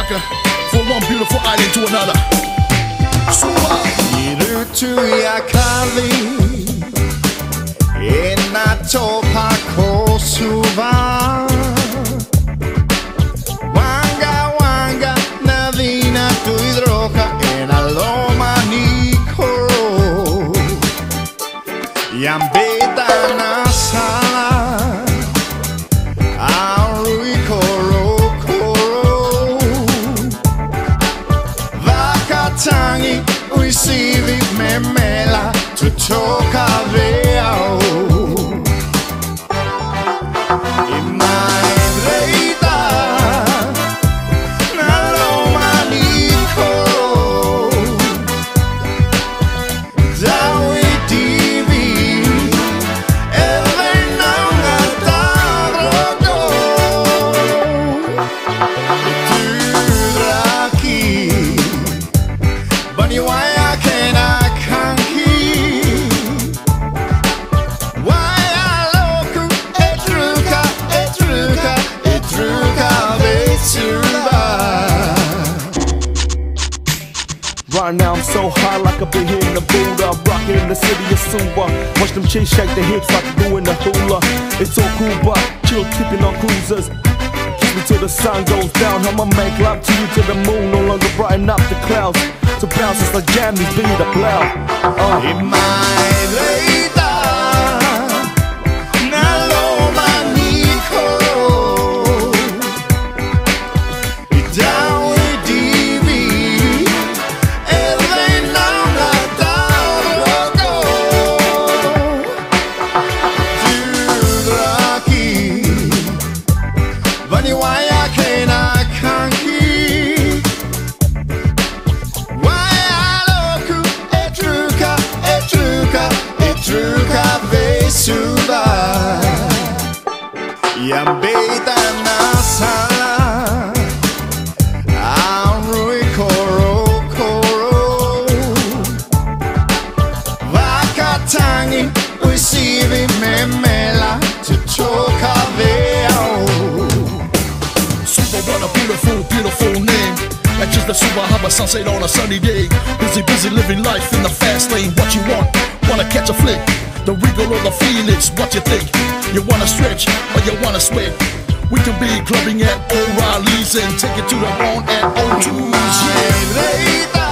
America, from one beautiful island to another. Lutu Yakavi inatoka Kosovo. Wanga wanga na vina tuidroka enaloma nikoro. Yambeta na sala arui koro koro. Vakatangi uisivi memela tutoka veo. Right now I'm so high like I've been hitting the Buddha. I'm rocking in the city of Suva. Watch them chicks shake their hips like they're doing the hula. It's so cool but chill tipping on cruisers. Kiss me till the sun goes down. I'ma make love to you till the moon no longer brighten up the clouds. So bounce as I jam these beat up loud. In my leida naloma nikoro. Down with DV. Yambeta na sala arui koro koro. Vakatangi uisivi memela tutoka veo. Super, what a beautiful, beautiful name. Like just the super, have a sunset on a sunny day. Busy, busy living life in the fast lane. What you want? Wanna catch a flick? The wriggle or the Felix, what you think? You wanna stretch or you wanna sweat? We can be clubbing at O'Reilly's and take it to the bone at O2's, yeah.